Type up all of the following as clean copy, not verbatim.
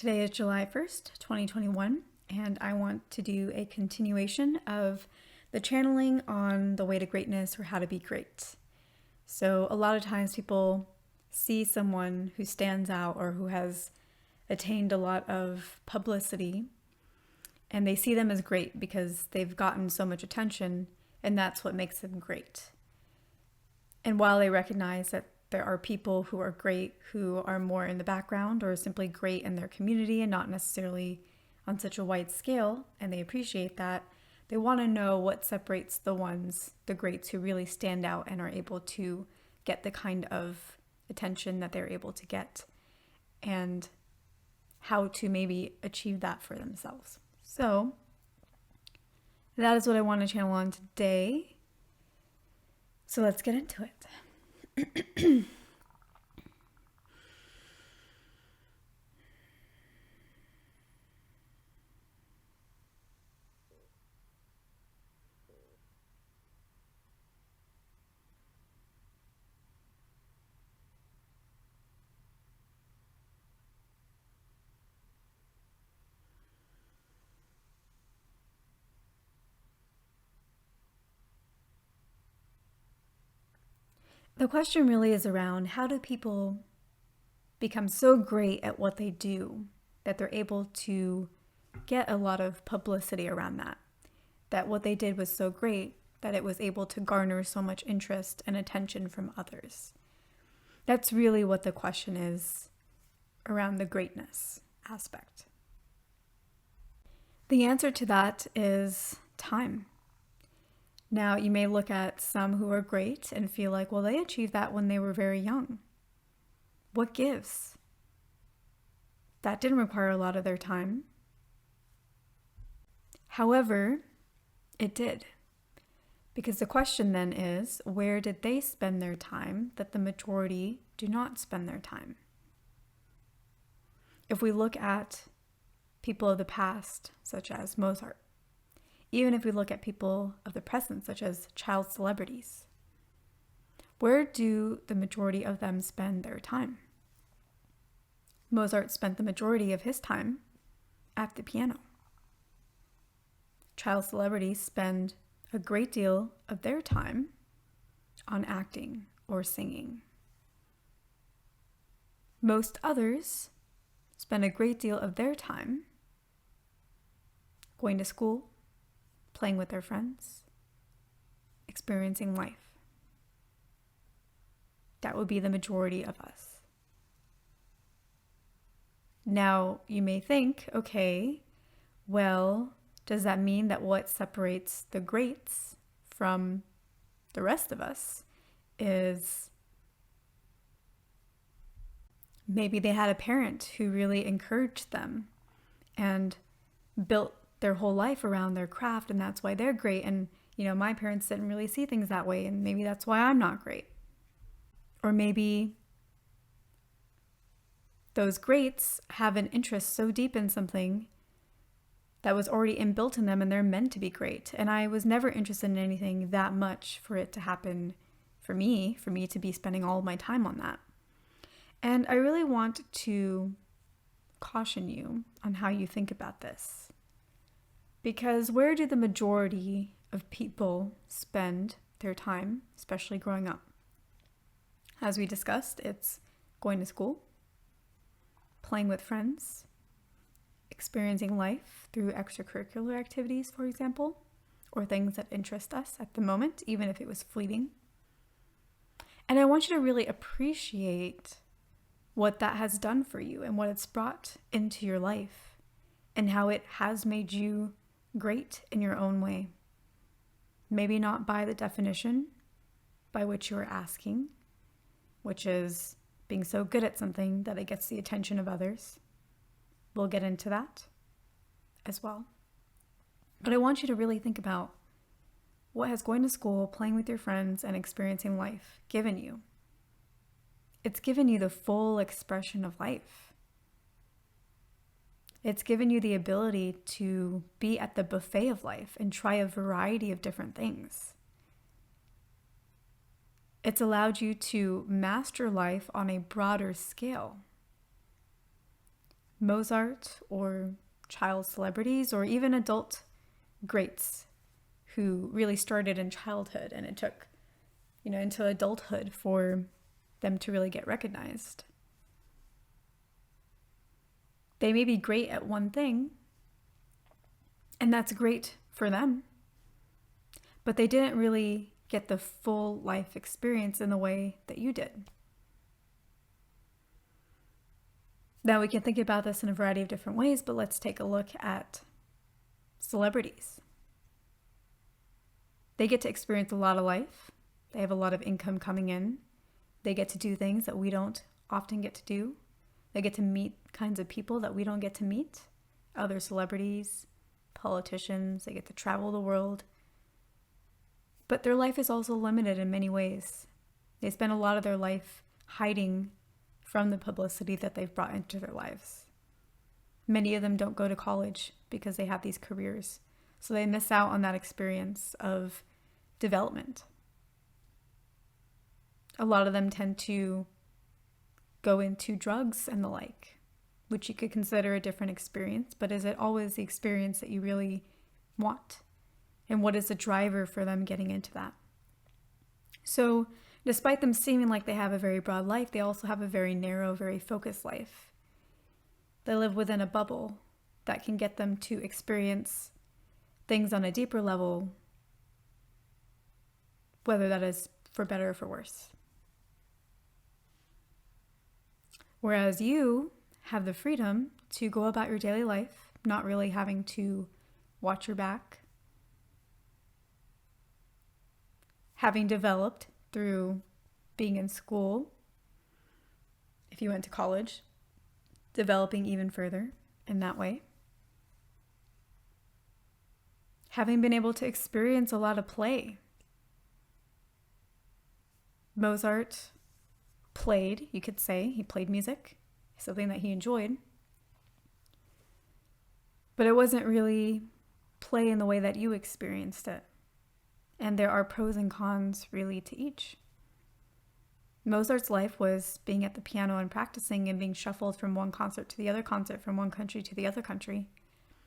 Today is July 1st, 2021, and I want to do a continuation of the channeling on the way to greatness or how to be great. So a lot of times people see someone who stands out or who has attained a lot of publicity, and they see them as great because they've gotten so much attention, and that's what makes them great. And while they recognize that there are people who are great who are more in the background or simply great in their community and not necessarily on such a wide scale, and they appreciate that, they want to know what separates the greats who really stand out and are able to get the kind of attention that they're able to get, and how to maybe achieve that for themselves. So that is what I want to channel on today. So let's get into it. The question really is around how do people become so great at what they do that they're able to get a lot of publicity around that. That what they did was so great that it was able to garner so much interest and attention from others. That's really what the question is around the greatness aspect. The answer to that is time. Now, you may look at some who are great and feel like, well, they achieved that when they were very young. What gives? That didn't require a lot of their time. However, it did. Because the question then is, where did they spend their time that the majority do not spend their time? If we look at people of the past, such as Mozart, even if we look at people of the present, such as child celebrities, where do the majority of them spend their time? Mozart spent the majority of his time at the piano. Child celebrities spend a great deal of their time on acting or singing. Most others spend a great deal of their time going to school, playing with their friends, experiencing life. That would be the majority of us. Now, you may think, okay, well, does that mean that what separates the greats from the rest of us is maybe they had a parent who really encouraged them and built their whole life around their craft, and that's why they're great. And, my parents didn't really see things that way, and maybe that's why I'm not great. Or maybe those greats have an interest so deep in something that was already inbuilt in them, and they're meant to be great. And I was never interested in anything that much for it to happen for me to be spending all of my time on that. And I really want to caution you on how you think about this. Because where do the majority of people spend their time, especially growing up? As we discussed, it's going to school, playing with friends, experiencing life through extracurricular activities, for example, or things that interest us at the moment, even if it was fleeting. And I want you to really appreciate what that has done for you and what it's brought into your life and how it has made you great in your own way. Maybe not by the definition by which you are asking, which is being so good at something that it gets the attention of others. We'll get into that as well. But I want you to really think about what has going to school, playing with your friends, and experiencing life given you. It's given you the full expression of life. It's given you the ability to be at the buffet of life and try a variety of different things. It's allowed you to master life on a broader scale. Mozart or child celebrities or even adult greats who really started in childhood and it took, into adulthood for them to really get recognized. They may be great at one thing, and that's great for them, but they didn't really get the full life experience in the way that you did. Now we can think about this in a variety of different ways, but let's take a look at celebrities. They get to experience a lot of life. They have a lot of income coming in. They get to do things that we don't often get to do. They get to meet kinds of people that we don't get to meet. Other celebrities, politicians, they get to travel the world. But their life is also limited in many ways. They spend a lot of their life hiding from the publicity that they've brought into their lives. Many of them don't go to college because they have these careers. So they miss out on that experience of development. A lot of them tend to go into drugs and the like, which you could consider a different experience, but is it always the experience that you really want? And what is the driver for them getting into that? So despite them seeming like they have a very broad life, they also have a very narrow, very focused life. They live within a bubble that can get them to experience things on a deeper level, whether that is for better or for worse. Whereas you have the freedom to go about your daily life, not really having to watch your back, having developed through being in school, if you went to college, developing even further in that way. Having been able to experience a lot of play. Mozart played, you could say, he played music, something that he enjoyed. But it wasn't really play in the way that you experienced it. And there are pros and cons really to each. Mozart's life was being at the piano and practicing and being shuffled from one concert to the other concert, from one country to the other country.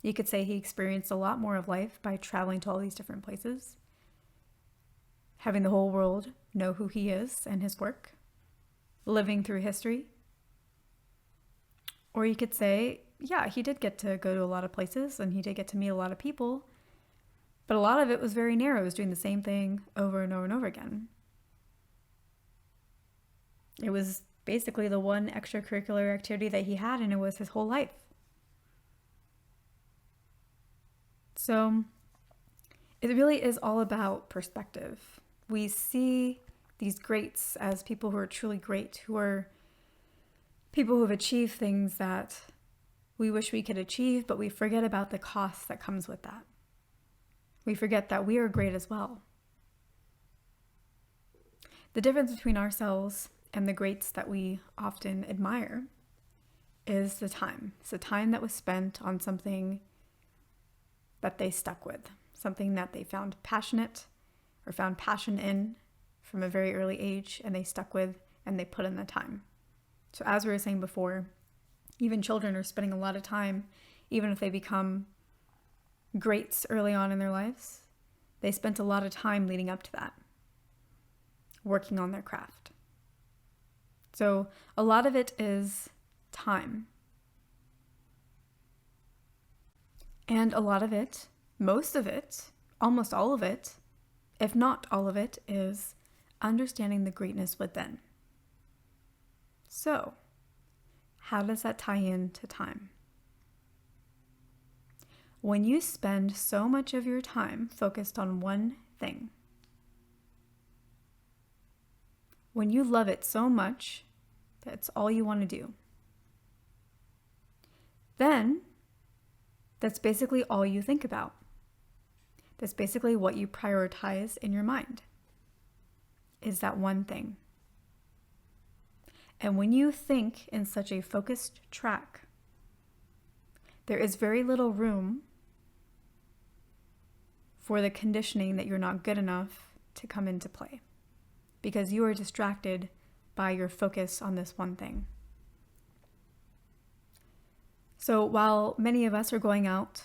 You could say he experienced a lot more of life by traveling to all these different places, having the whole world know who he is and his work, living through history. Or you could say, yeah, he did get to go to a lot of places and he did get to meet a lot of people, but a lot of it was very narrow. It was doing the same thing over and over and over again. It was basically the one extracurricular activity that he had, and it was his whole life. So it really is all about perspective. We see these greats as people who are truly great, who are people who have achieved things that we wish we could achieve, but we forget about the cost that comes with that. We forget that we are great as well. The difference between ourselves and the greats that we often admire is the time. It's the time that was spent on something that they stuck with, something that they found passionate or found passion in from a very early age, and they stuck with and they put in the time. So as we were saying before, even children are spending a lot of time, even if they become greats early on in their lives, they spent a lot of time leading up to that, working on their craft. So a lot of it is time. And a lot of it, most of it, almost all of it, if not all of it, is understanding the greatness within. So, how does that tie into time? When you spend so much of your time focused on one thing, when you love it so much that's all you want to do, then that's basically all you think about. That's basically what you prioritize in your mind, is that one thing. And when you think in such a focused track, there is very little room for the conditioning that you're not good enough to come into play, because you are distracted by your focus on this one thing. So while many of us are going out,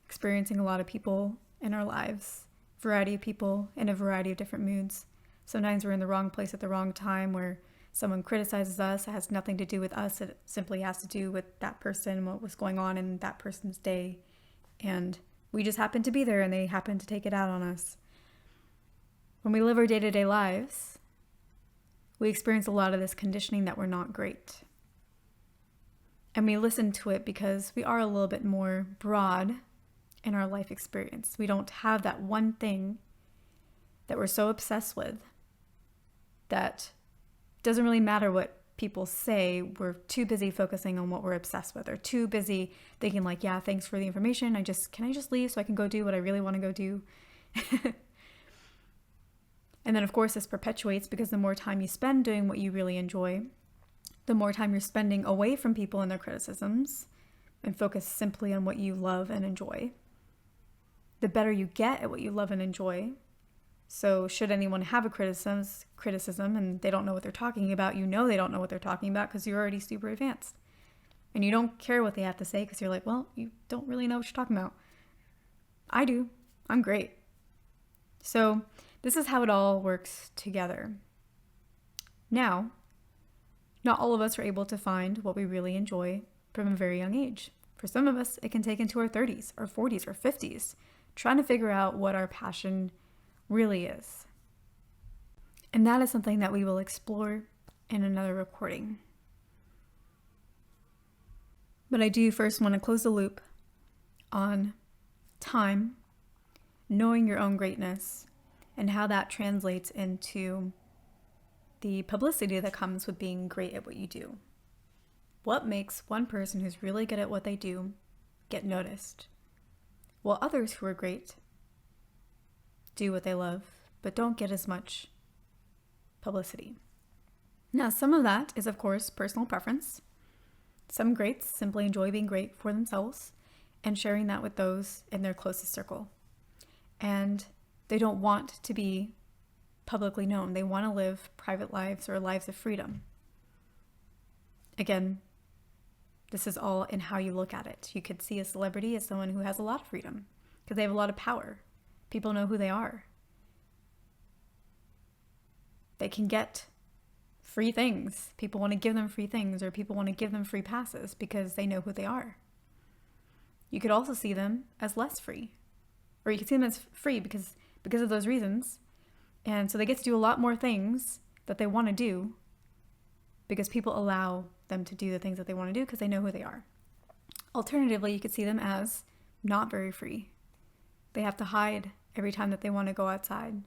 experiencing a lot of people in our lives, variety of people in a variety of different moods, sometimes we're in the wrong place at the wrong time where someone criticizes us. It has nothing to do with us. It simply has to do with that person, what was going on in that person's day. And we just happen to be there and they happen to take it out on us. When we live our day-to-day lives, we experience a lot of this conditioning that we're not great. And we listen to it because we are a little bit more broad in our life experience. We don't have that one thing that we're so obsessed with that doesn't really matter what people say. We're too busy focusing on what we're obsessed with, or too busy thinking like, yeah, thanks for the information. Can I just leave so I can go do what I really want to go do? And then of course this perpetuates because the more time you spend doing what you really enjoy, the more time you're spending away from people and their criticisms and focus simply on what you love and enjoy, the better you get at what you love and enjoy. So should anyone have a criticism and they don't know what they're talking about, you know they don't know what they're talking about because you're already super advanced. And you don't care what they have to say because you're like, well, you don't really know what you're talking about. I do. I'm great. So this is how it all works together. Now, not all of us are able to find what we really enjoy from a very young age. For some of us, it can take into our 30s or 40s or 50s, trying to figure out what our passion really is. And that is something that we will explore in another recording. But I do first want to close the loop on time, knowing your own greatness, and how that translates into the publicity that comes with being great at what you do. What makes one person who's really good at what they do get noticed, while others who are great do what they love, but don't get as much publicity? Now, some of that is, of course, personal preference. Some greats simply enjoy being great for themselves and sharing that with those in their closest circle. And they don't want to be publicly known. They want to live private lives or lives of freedom. Again, this is all in how you look at it. You could see a celebrity as someone who has a lot of freedom because they have a lot of power. People know who they are. They can get free things. People want to give them free things, or people want to give them free passes because they know who they are. You could also see them as less free, or you could see them as free because of those reasons. And so they get to do a lot more things that they want to do because people allow them to do the things that they want to do because they know who they are. Alternatively, you could see them as not very free. They have to hide every time that they want to go outside,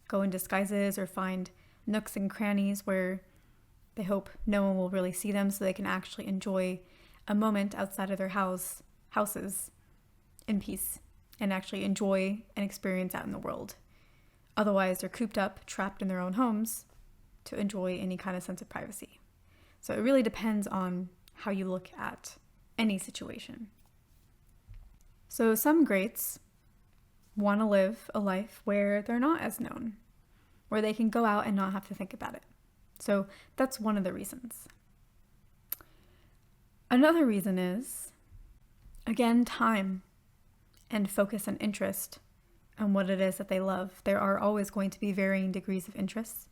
go in disguises or find nooks and crannies where they hope no one will really see them so they can actually enjoy a moment outside of their houses in peace and actually enjoy and experience out in the world. Otherwise, they're cooped up, trapped in their own homes to enjoy any kind of sense of privacy. So it really depends on how you look at any situation. So some greats want to live a life where they're not as known, where they can go out and not have to think about it. So that's one of the reasons. Another reason is, again, time and focus and interest on what it is that they love. There are always going to be varying degrees of interests.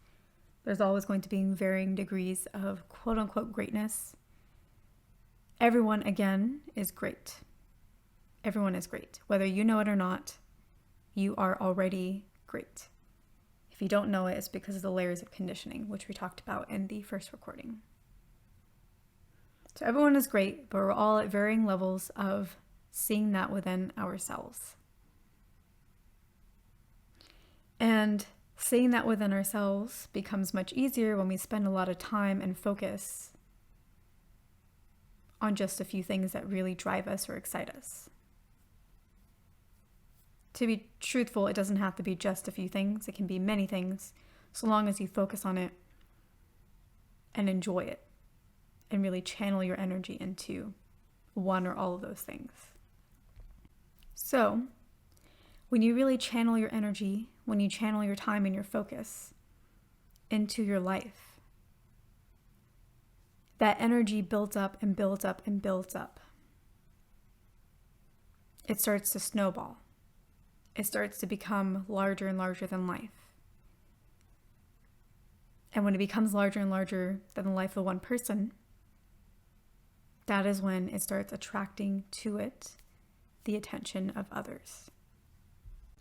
There's always going to be varying degrees of quote unquote greatness. Everyone, again, is great. Everyone is great. Whether you know it or not, you are already great. If you don't know it, it's because of the layers of conditioning, which we talked about in the first recording. So everyone is great, but we're all at varying levels of seeing that within ourselves. And seeing that within ourselves becomes much easier when we spend a lot of time and focus on just a few things that really drive us or excite us. To be truthful, it doesn't have to be just a few things. It can be many things, so long as you focus on it and enjoy it and really channel your energy into one or all of those things. So, when you really channel your energy, when you channel your time and your focus into your life, that energy builds up and builds up and builds up. It starts to snowball. It starts to become larger and larger than life. And when it becomes larger and larger than the life of one person, that is when it starts attracting to it the attention of others.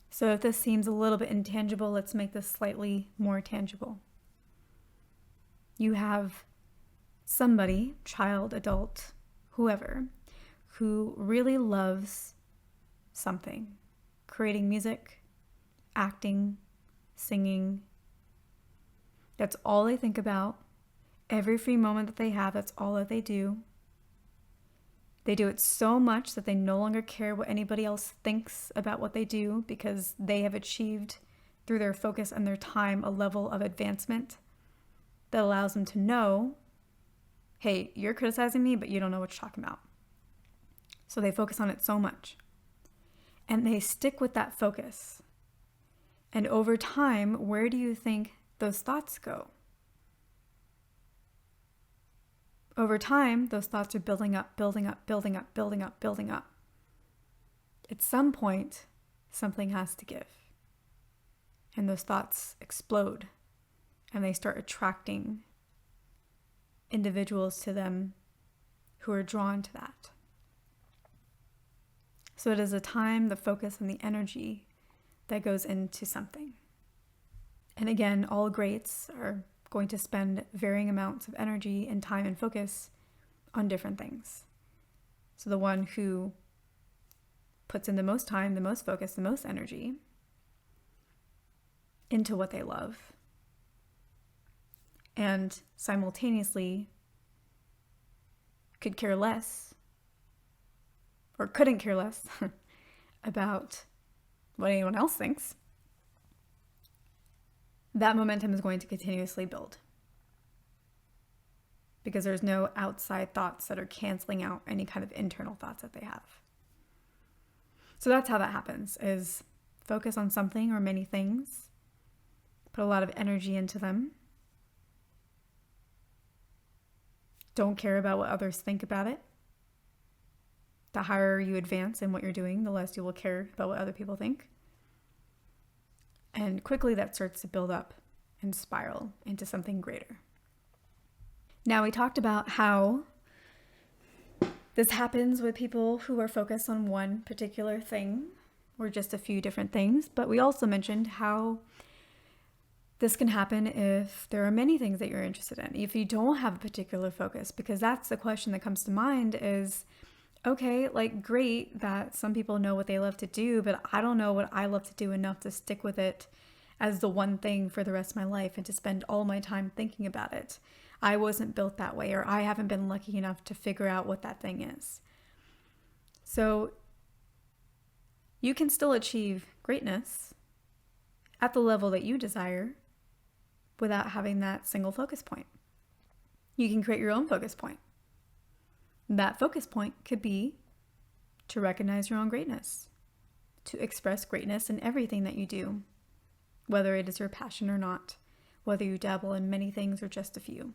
So if this seems a little bit intangible, let's make this slightly more tangible. You have somebody, child, adult, whoever, who really loves something. Creating music, acting, singing. That's all they think about. Every free moment that they have, that's all that they do. They do it so much that they no longer care what anybody else thinks about what they do, because they have achieved through their focus and their time a level of advancement that allows them to know, hey, you're criticizing me, but you don't know what you're talking about. So they focus on it so much. And they stick with that focus. And over time, where do you think those thoughts go? Over time, those thoughts are building up, building up, building up, building up, building up. At some point, something has to give. And those thoughts explode. And they start attracting individuals to them who are drawn to that. So it is the time, the focus, and the energy that goes into something. And again, all greats are going to spend varying amounts of energy and time and focus on different things. So the one who puts in the most time, the most focus, the most energy into what they love, and simultaneously could care less, or couldn't care less about what anyone else thinks, that momentum is going to continuously build. Because there's no outside thoughts that are canceling out any kind of internal thoughts that they have. So that's how that happens, is focus on something or many things, put a lot of energy into them, don't care about what others think about it. The higher you advance in what you're doing, the less you will care about what other people think. And quickly that starts to build up and spiral into something greater. Now, we talked about how this happens with people who are focused on one particular thing or just a few different things, but we also mentioned how this can happen if there are many things that you're interested in. If you don't have a particular focus, because that's the question that comes to mind is, okay, like great that some people know what they love to do, but I don't know what I love to do enough to stick with it as the one thing for the rest of my life and to spend all my time thinking about it. I wasn't built that way, or I haven't been lucky enough to figure out what that thing is. So you can still achieve greatness at the level that you desire without having that single focus point. You can create your own focus point. That focus point could be to recognize your own greatness, to express greatness in everything that you do, whether it is your passion or not, whether you dabble in many things or just a few.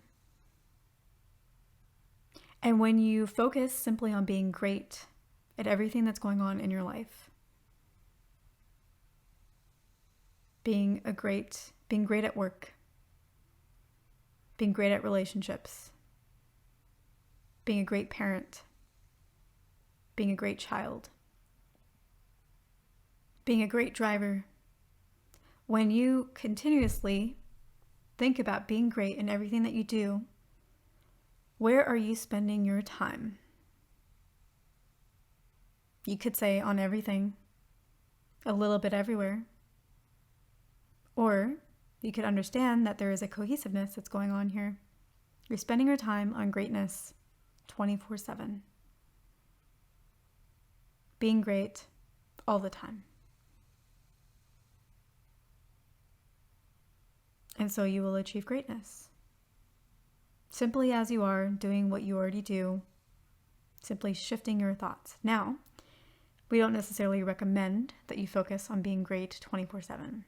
And when you focus simply on being great at everything that's going on in your life, being great at work, being great at relationships, being a great parent, being a great child, being a great driver. When you continuously think about being great in everything that you do, where are you spending your time? You could say on everything, a little bit everywhere. Or you could understand that there is a cohesiveness that's going on here. You're spending your time on greatness 24/7. Being great all the time. And so you will achieve greatness. Simply as you are, doing what you already do, simply shifting your thoughts. Now, we don't necessarily recommend that you focus on being great 24/7.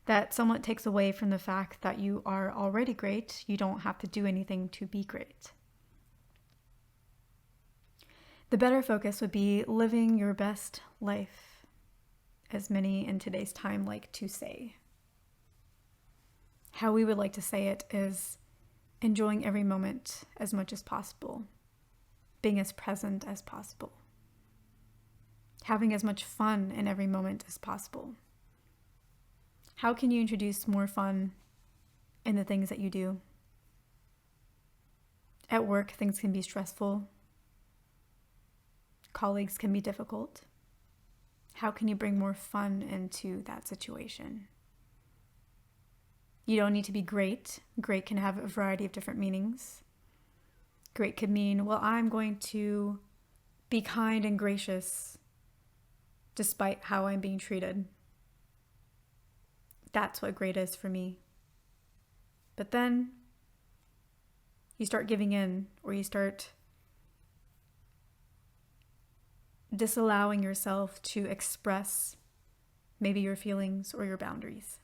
that somewhat takes away from the fact that you are already great. You don't have to do anything to be great. The better focus would be living your best life, as many in today's time like to say. How we would like to say it is enjoying every moment as much as possible, being as present as possible, having as much fun in every moment as possible. How can you introduce more fun in the things that you do? At work, things can be stressful. Colleagues can be difficult. How can you bring more fun into that situation? You don't need to be great. Great can have a variety of different meanings. Great could mean, well, I'm going to be kind and gracious despite how I'm being treated. That's what great is for me. But then you start giving in, or you start disallowing yourself to express maybe your feelings or your boundaries.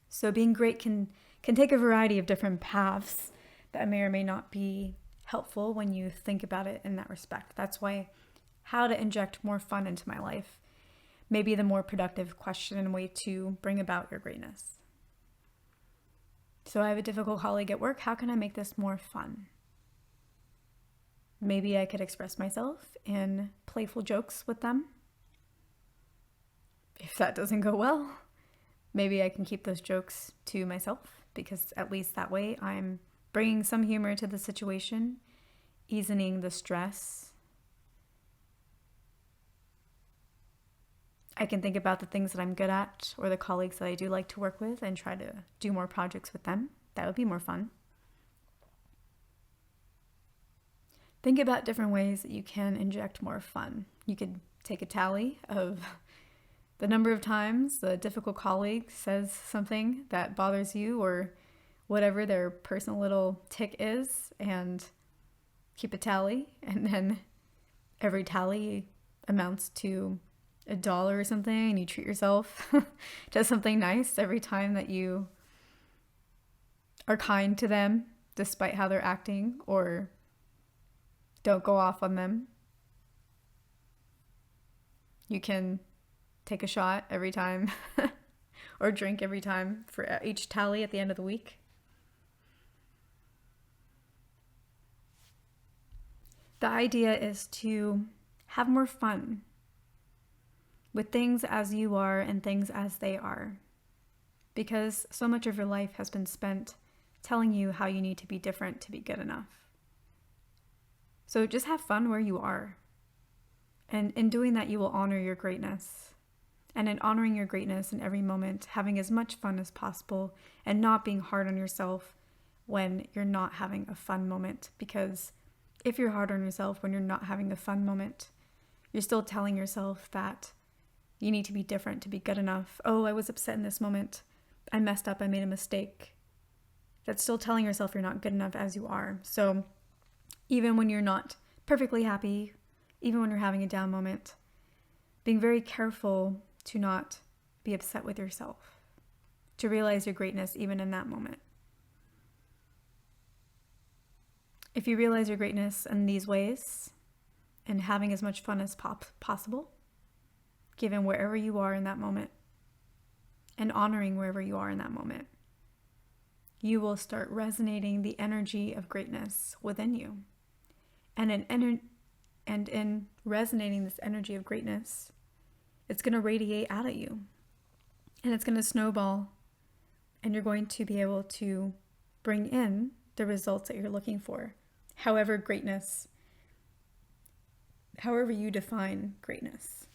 So being great can take a variety of different paths that may or may not be helpful when you think about it in that respect. That's why how to inject more fun into my life may be the more productive question and way to bring about your greatness. So I have a difficult colleague at work. How can I make this more fun? Maybe I could express myself in playful jokes with them. If that doesn't go well, maybe I can keep those jokes to myself, because at least that way I'm bringing some humor to the situation, easing the stress. I can think about the things that I'm good at or the colleagues that I do like to work with and try to do more projects with them. That would be more fun. Think about different ways that you can inject more fun. You could take a tally of the number of times the difficult colleague says something that bothers you or whatever their personal little tick is, and keep a tally. And then every tally amounts to $1 or something, and you treat yourself to something nice every time that you are kind to them despite how they're acting, or don't go off on them. You can take a shot every time or drink every time for each tally at the end of the week. The idea is to have more fun with things as you are and things as they are, because so much of your life has been spent telling you how you need to be different to be good enough. So just have fun where you are. And in doing that, you will honor your greatness. And in honoring your greatness in every moment, having as much fun as possible and not being hard on yourself when you're not having a fun moment. Because if you're hard on yourself when you're not having a fun moment, you're still telling yourself that you need to be different to be good enough. Oh, I was upset in this moment. I messed up. I made a mistake. That's still telling yourself you're not good enough as you are. So even when you're not perfectly happy, even when you're having a down moment, being very careful to not be upset with yourself, to realize your greatness even in that moment. If you realize your greatness in these ways and having as much fun as possible, given wherever you are in that moment, and honoring wherever you are in that moment, you will start resonating the energy of greatness within you. And in resonating this energy of greatness, it's going to radiate out at you. And it's going to snowball. And you're going to be able to bring in the results that you're looking for. However you define greatness.